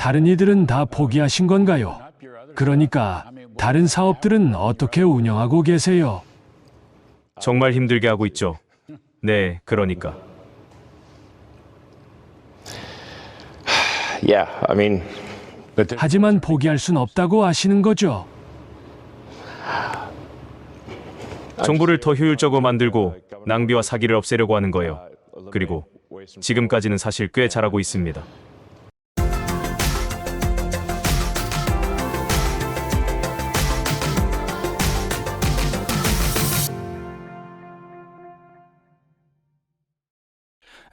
다른 이들은 다 포기하신 건가요? 그러니까 다른 사업들은 어떻게 운영하고 계세요? 정말 힘들게 하고 있죠. 네, 그러니까. Yeah, I mean, 하지만 포기할 순 없다고 하시는 거죠? 정보를 더 효율적으로 만들고 낭비와 사기를 없애려고 하는 거예요. 그리고 지금까지는 사실 꽤 잘하고 있습니다.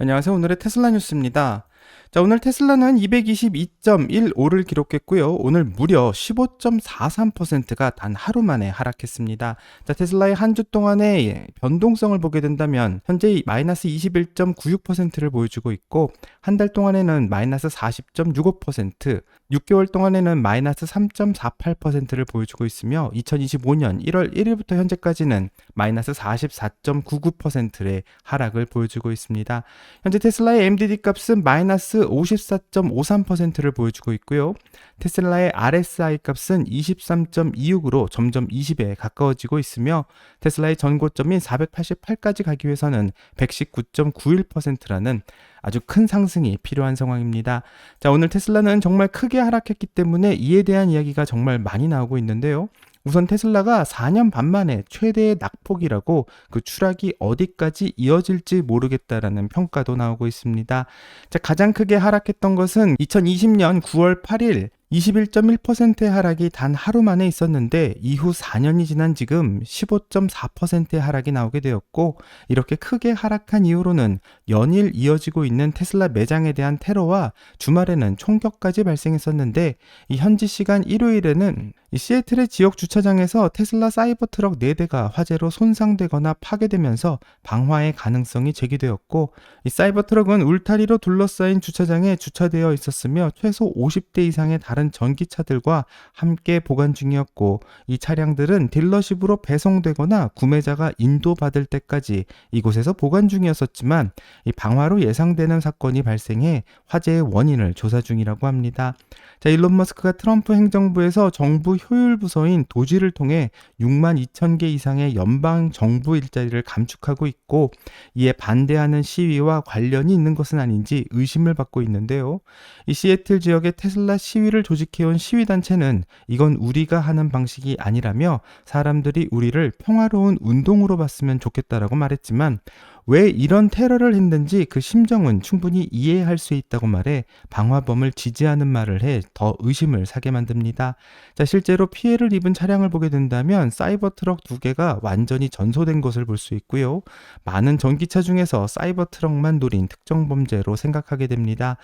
안녕하세요. 오늘의 테슬라 뉴스입니다. 자, 오늘 테슬라는 222.15를 기록했고요. 오늘 무려 15.43%가 단 하루 만에 하락했습니다. 자, 테슬라의 한 주 동안의 변동성을 보게 된다면 현재 마이너스 21.96%를 보여주고 있고, 한 달 동안에는 마이너스 40.65%, 6개월 동안에는 마이너스 3.48%를 보여주고 있으며 2025년 1월 1일부터 현재까지는 마이너스 44.99%의 하락을 보여주고 있습니다. 현재 테슬라의 MDD 값은 마이너스 54.53%를 보여주고 있고요. 테슬라의 RSI 값은 23.26으로 점점 20에 가까워지고 있으며 테슬라의 전고점인 488까지 가기 위해서는 119.91%라는 아주 큰 상승이 필요한 상황입니다. 자, 오늘 테슬라는 정말 크게 하락했기 때문에 이에 대한 이야기가 정말 많이 나오고 있는데요. 우선 테슬라가 4년 반 만에 최대의 낙폭이라고 그 추락이 어디까지 이어질지 모르겠다라는 평가도 나오고 있습니다. 자, 가장 크게 하락했던 것은 2020년 9월 8일 21.1%의 하락이 단 하루 만에 있었는데 이후 4년이 지난 지금 15.4%의 하락이 나오게 되었고, 이렇게 크게 하락한 이후로는 연일 이어지고 있는 테슬라 매장에 대한 테러와 주말에는 총격까지 발생했었는데, 이 현지 시간 일요일에는 이 시애틀의 지역 주차장에서 테슬라 사이버 트럭 4대가 화재로 손상되거나 파괴되면서 방화의 가능성이 제기되었고, 이 사이버 트럭은 울타리로 둘러싸인 주차장에 주차되어 있었으며 최소 50대 이상의 다른 전기차들과 함께 보관 중이었고, 이 차량들은 딜러십으로 배송되거나 구매자가 인도받을 때까지 이곳에서 보관 중이었었지만 이 방화로 예상되는 사건이 발생해 화재의 원인을 조사 중이라고 합니다. 자, 일론 머스크가 트럼프 행정부에서 정부 효율 부서인 도지를 통해 6만 2천 개 이상의 연방 정부 일자리를 감축하고 있고, 이에 반대하는 시위와 관련이 있는 것은 아닌지 의심을 받고 있는데요. 이 시애틀 지역의 테슬라 시위를 조직해온 시위단체는 이건 우리가 하는 방식이 아니라며 사람들이 우리를 평화로운 운동으로 봤으면 좋겠다라고 말했지만, 왜 이런 테러를 했는지 그 심정은 충분히 이해할 수 있다고 말해 방화범을 지지하는 말을 해 더 의심을 사게 만듭니다. 자, 실제로 피해를 입은 차량을 보게 된다면 사이버 트럭 2개가 완전히 전소된 것을 볼 수 있고요. 많은 전기차 중에서 사이버 트럭만 노린 특정 범죄로 생각하게 됩니다.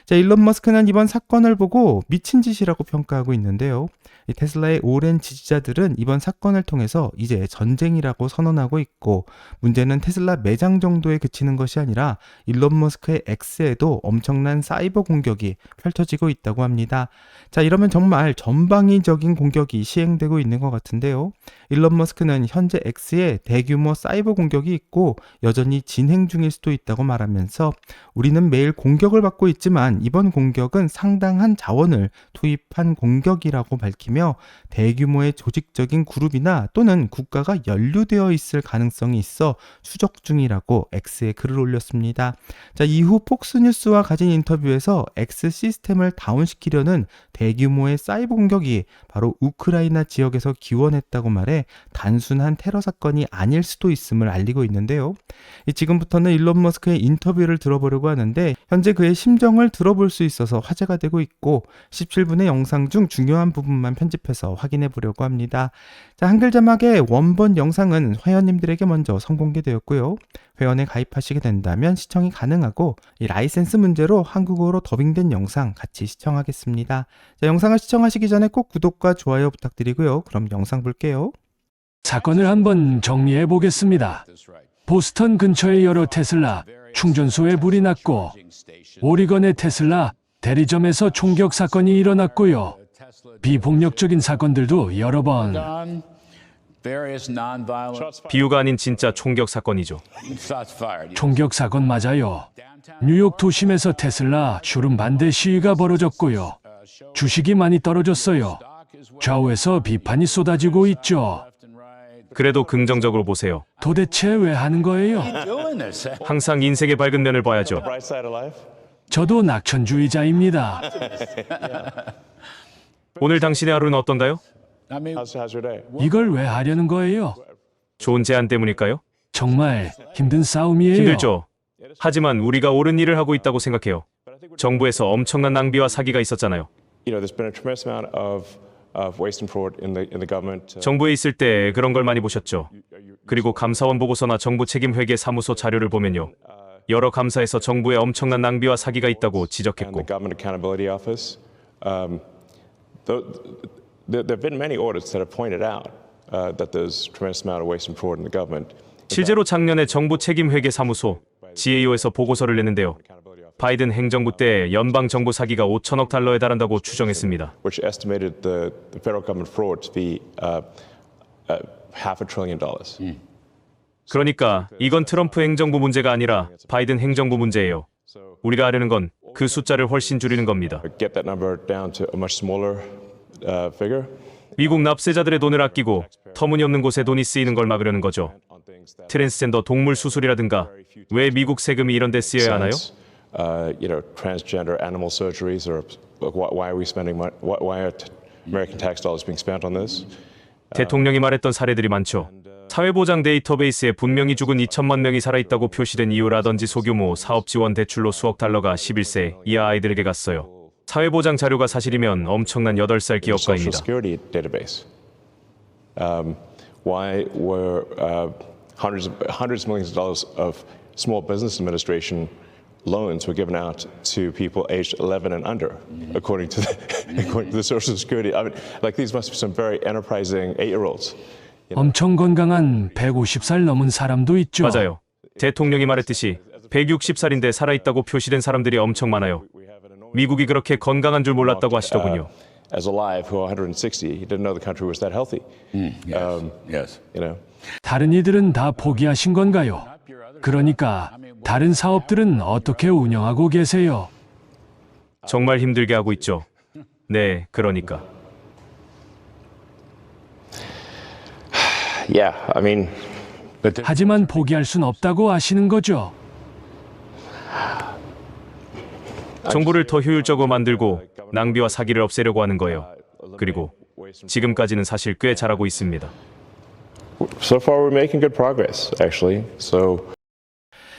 자, 일론 머스크는 이번 사건을 보고 미친 짓이라고 평가하고 있는데요. 이 테슬라의 오랜 지지자들은 이번 사건을 통해서 이제 전쟁이라고 선언하고 있고, 문제는 테슬라 매장 정도에 그치는 것이 아니라 일론 머스크의 X에도 엄청난 사이버 공격이 펼쳐지고 있다고 합니다. 자, 이러면 정말 전방위적인 공격이 시행되고 있는 것 같은데요. 일론 머스크는 현재 X에 대규모 사이버 공격이 있고 여전히 진행 중일 수도 있다고 말하면서, 우리는 매일 공격을 받고 있지만 이번 공격은 상당한 자원을 투입한 공격이라고 밝히며 대규모의 조직적인 그룹이나 또는 국가가 연루되어 있을 가능성이 있어 추적 중이라고 X에 글을 올렸습니다. 자, 이후 폭스뉴스와 가진 인터뷰에서 X 시스템을 다운시키려는 대규모의 사이버 공격이 바로 우크라이나 지역에서 기원했다고 말해 단순한 테러 사건이 아닐 수도 있음을 알리고 있는데요. 지금부터는 일론 머스크의 인터뷰를 들어보려고 하는데, 현재 그의 심정을 들어볼 수 있어서 화제가 되고 있고 17분의 영상 중 중요한 부분만 편집해서 확인해 보려고 합니다. 자, 한글 자막의 원본 영상은 회원님들에게 먼저 선공개되었고요. 회원에 가입하시게 된다면 시청이 가능하고, 이 라이센스 문제로 한국어로 더빙된 영상 같이 시청하겠습니다. 자, 영상을 시청하시기 전에 꼭 구독과 좋아요 부탁드리고요. 그럼 영상 볼게요. 사건을 한번 정리해 보겠습니다. 보스턴 근처의 여러 테슬라 충전소에 불이 났고, 오리건의 테슬라 대리점에서 총격 사건이 일어났고요. 비폭력적인 사건들도 여러 번. 비유가 아닌 진짜 총격 사건이죠. 총격 사건 맞아요. 뉴욕 도심에서 테슬라 쇼룸 반대 시위가 벌어졌고요. 주식이 많이 떨어졌어요. 좌우에서 비판이 쏟아지고 있죠. 그래도 긍정적으로 보세요. 도대체 왜 하는 거예요? 항상 인생의 밝은 면을 봐야죠. 저도 낙천주의자입니다. 오늘 당신의 하루는 어떤가요? 이걸 왜 하려는 거예요? 좋은 제안 때문일까요? 정말 힘든 싸움이에요. 힘들죠. 하지만 우리가 옳은 일을 하고 있다고 생각해요. 정부에서 엄청난 낭비와 사기가 있었잖아요. There's been a tremendous amount of waste and fraud in the government. 정부에 있을 때 그런 걸 많이 보셨죠. 그리고 감사원 보고서나 정부 책임 회계 사무소 자료를 보면요. 여러 감사에서 정부의 엄청난 낭비와 사기가 있다고 And 지적했고 the Government Accountability Office. There have been many audits that have pointed out that there's tremendous amount of waste and fraud in the government. 실제로 작년에 정부 책임 회계 사무소 GAO에서 보고서를 냈는데요. 바이든 행정부 때 연방 정부 사기가 5천억 달러에 달한다고 추정했습니다. Which estimated the federal government fraud to be $500 billion. 그러니까 이건 트럼프 행정부 문제가 아니라 바이든 행정부 문제예요. 우리가 하려는 건 그 숫자를 훨씬 줄이는 겁니다. Get that number down to a much smaller figure. 미국 납세자들의 돈을 아끼고 터무니없는 곳에 돈이 쓰이는 걸 막으려는 거죠. 트랜스젠더 동물 수술이라든가 왜 미국 세금이 이런 데 쓰여야 하나요? Transgender animal surgeries, or why are we spending money? Why are American tax dollars being spent on this? 대통령이 말했던 사례들이 많죠. 사회보장 데이터베이스에 분명히 죽은 2천만 명이 살아있다고 표시된 이유라든지 소규모 사업 지원 대출로 수억 달러가 11세 이하 아이들에게 갔어요. 사회보장 자료가 사실이면 엄청난 8살 The Social 기업가입니다. Security database. Why were hundreds of millions of dollars of Small Business Administration loans were given out to people aged 11 and under, according to the Social Security? I mean, like these must be some very enterprising 8-year-olds. 엄청 건강한 150살 넘은 사람도 있죠. 맞아요. 대통령이 말했듯이 160살인데 살아있다고 표시된 사람들이 엄청 많아요. 미국이 그렇게 건강한 줄 몰랐다고 하시더군요. As alive who are 160, he didn't know the country was that healthy. Yes. You know. 다른 이들은 다 포기하신 건가요? 그러니까 다른 사업들은 어떻게 운영하고 계세요? 정말 힘들게 하고 있죠. 네, 그러니까. Yeah, I mean, but 하지만 포기할 순 없다고 아시는 거죠? 정부를 더 효율적으로 만들고 낭비와 사기를 없애려고 하는 거예요. 그리고 지금까지는 사실 꽤 잘하고 있습니다. so far we're making good progress, actually. So.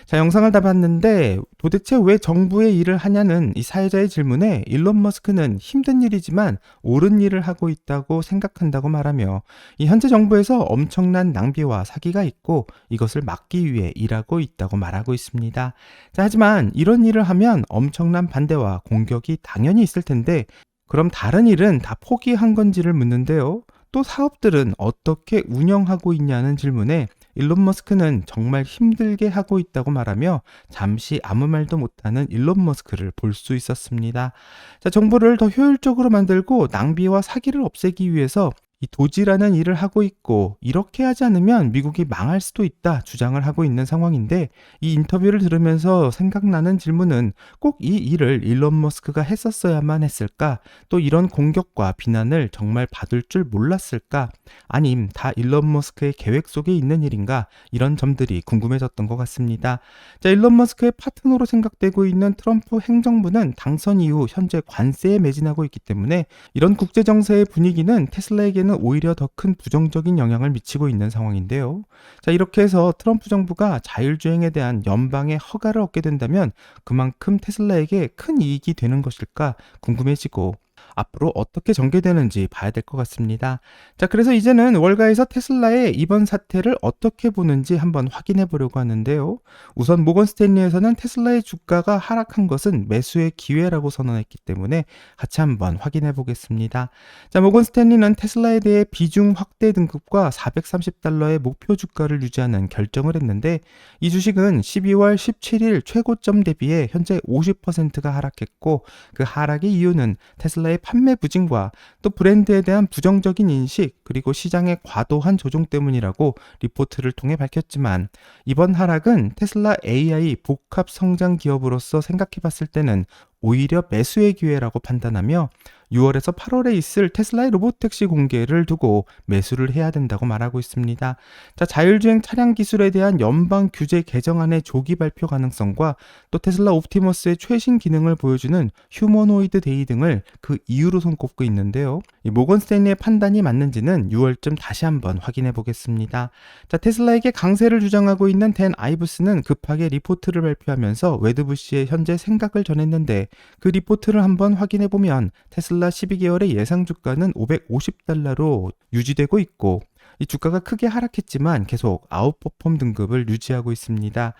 자, 영상을 다 봤는데 도대체 왜 정부의 일을 하냐는 이 사회자의 질문에 일론 머스크는 힘든 일이지만 옳은 일을 하고 있다고 생각한다고 말하며 이 현재 정부에서 엄청난 낭비와 사기가 있고 이것을 막기 위해 일하고 있다고 말하고 있습니다. 자, 하지만 이런 일을 하면 엄청난 반대와 공격이 당연히 있을 텐데 그럼 다른 일은 다 포기한 건지를 묻는데요. 또 사업들은 어떻게 운영하고 있냐는 질문에 일론 머스크는 정말 힘들게 하고 있다고 말하며 잠시 아무 말도 못하는 일론 머스크를 볼 수 있었습니다. 자, 정보를 더 효율적으로 만들고 낭비와 사기를 없애기 위해서 이 도지라는 일을 하고 있고 이렇게 하지 않으면 미국이 망할 수도 있다 주장을 하고 있는 상황인데 이 인터뷰를 들으면서 생각나는 질문은 꼭 이 일을 일론 머스크가 했었어야만 했을까? 또 이런 공격과 비난을 정말 받을 줄 몰랐을까? 아님 다 일론 머스크의 계획 속에 있는 일인가? 이런 점들이 궁금해졌던 것 같습니다. 자, 일론 머스크의 파트너로 생각되고 있는 트럼프 행정부는 당선 이후 현재 관세에 매진하고 있기 때문에 이런 국제정세의 분위기는 테슬라에게는 오히려 더 큰 부정적인 영향을 미치고 있는 상황인데요. 자, 이렇게 해서 트럼프 정부가 자율주행에 대한 연방의 허가를 얻게 된다면 그만큼 테슬라에게 큰 이익이 되는 것일까 궁금해지고 앞으로 어떻게 전개되는지 봐야 될 것 같습니다. 자, 그래서 이제는 월가에서 테슬라의 이번 사태를 어떻게 보는지 한번 확인해 보려고 하는데요. 우선 모건 스탠리에서는 테슬라의 주가가 하락한 것은 매수의 기회라고 선언했기 때문에 같이 한번 확인해 보겠습니다. 자, 모건 스탠리는 테슬라에 대해 비중 확대 등급과 $430의 목표 주가를 유지하는 결정을 했는데 이 주식은 12월 17일 최고점 대비해 현재 50%가 하락했고 그 하락의 이유는 테슬라의 판매 부진과 또 브랜드에 대한 부정적인 인식 그리고 시장의 과도한 조종 때문이라고 리포트를 통해 밝혔지만 이번 하락은 테슬라 AI 복합 성장 기업으로서 생각해 봤을 때는 오히려 매수의 기회라고 판단하며 6월에서 8월에 있을 테슬라의 로보택시 공개를 두고 매수를 해야 된다고 말하고 있습니다. 자, 자율주행 차량 기술에 대한 연방 규제 개정안의 조기 발표 가능성과 또 테슬라 옵티머스의 최신 기능을 보여주는 휴머노이드 데이 등을 그 이유로 손꼽고 있는데요. 이 모건 스탠리의 판단이 맞는지는 6월쯤 다시 한번 확인해 보겠습니다. 자, 테슬라에게 강세를 주장하고 있는 댄 아이브스는 급하게 리포트를 발표하면서 웨드부시의 현재 생각을 전했는데 그 리포트를 한번 확인해 보면 테슬라 12개월의 예상 주가는 $550로 유지되고 있고 이 주가가 크게 하락했지만 계속 아웃퍼폼 등급을 유지하고 있습니다.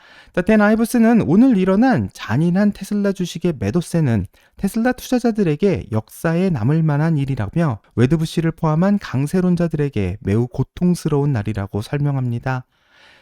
댄 아이브스는 오늘 일어난 잔인한 테슬라 주식의 매도세는 테슬라 투자자들에게 역사에 남을 만한 일이라며 웨드부시를 포함한 강세론자들에게 매우 고통스러운 날이라고 설명합니다.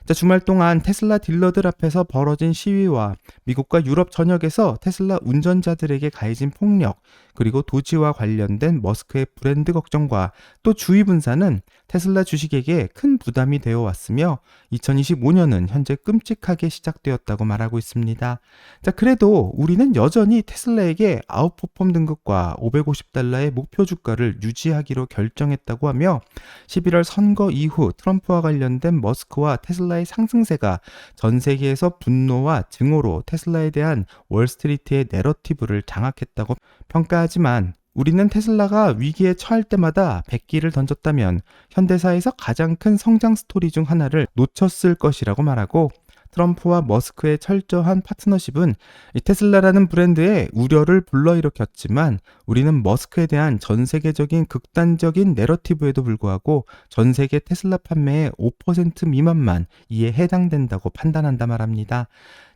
자, 주말 동안 테슬라 딜러들 앞에서 벌어진 시위와 미국과 유럽 전역에서 테슬라 운전자들에게 가해진 폭력, 그리고 도지와 관련된 머스크의 브랜드 걱정과 또 주의 분산은 테슬라 주식에게 큰 부담이 되어 왔으며 2025년은 현재 끔찍하게 시작되었다고 말하고 있습니다. 자, 그래도 우리는 여전히 테슬라에게 아웃퍼폼 등급과 $550의 목표 주가를 유지하기로 결정했다고 하며 11월 선거 이후 트럼프와 관련된 머스크와 테슬라의 상승세가 전 세계에서 분노와 증오로 테슬라에 대한 월스트리트의 내러티브를 장악했다고 평가하지만 우리는 테슬라가 위기에 처할 때마다 백기를 던졌다면 현대사에서 가장 큰 성장 스토리 중 하나를 놓쳤을 것이라고 말하고 트럼프와 머스크의 철저한 파트너십은 이 테슬라라는 브랜드의 우려를 불러일으켰지만 우리는 머스크에 대한 전 세계적인 극단적인 내러티브에도 불구하고 전 세계 테슬라 판매의 5% 미만만 이에 해당된다고 판단한다 말합니다.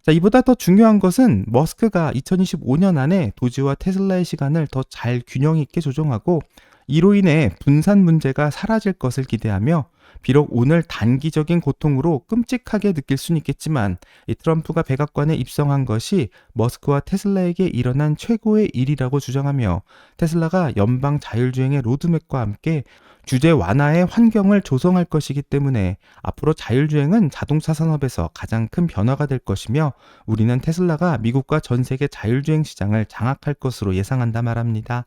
자, 이보다 더 중요한 것은 머스크가 2025년 안에 도지와 테슬라의 시간을 더 잘 균형 있게 조정하고 이로 인해 분산 문제가 사라질 것을 기대하며 비록 오늘 단기적인 고통으로 끔찍하게 느낄 수는 있겠지만 이 트럼프가 백악관에 입성한 것이 머스크와 테슬라에게 일어난 최고의 일이라고 주장하며 테슬라가 연방 자율주행의 로드맵과 함께 규제 완화의 환경을 조성할 것이기 때문에 앞으로 자율주행은 자동차 산업에서 가장 큰 변화가 될 것이며 우리는 테슬라가 미국과 전 세계 자율주행 시장을 장악할 것으로 예상한다 말합니다.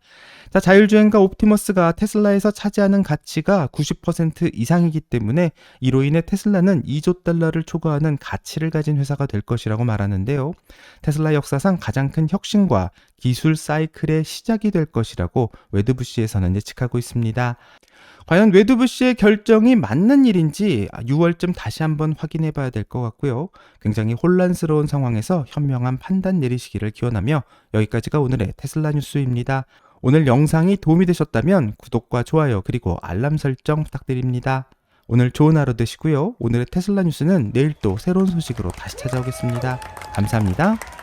자, 자율주행과 옵티머스가 테슬라에서 차지하는 가치가 90% 이상이기 때문에 이로 인해 테슬라는 $2조 달러를 초과하는 가치를 가진 회사가 될 것이라고 말하는데요. 테슬라 역사상 가장 큰 혁신과 기술 사이클의 시작이 될 것이라고 웨드부시에서는 예측하고 있습니다. 과연 웨드부시의 결정이 맞는 일인지 6월쯤 다시 한번 확인해 봐야 될 것 같고요. 굉장히 혼란스러운 상황에서 현명한 판단 내리시기를 기원하며 여기까지가 오늘의 테슬라 뉴스입니다. 오늘 영상이 도움이 되셨다면 구독과 좋아요 그리고 알람 설정 부탁드립니다. 오늘 좋은 하루 되시고요. 오늘의 테슬라 뉴스는 내일 또 새로운 소식으로 다시 찾아오겠습니다. 감사합니다.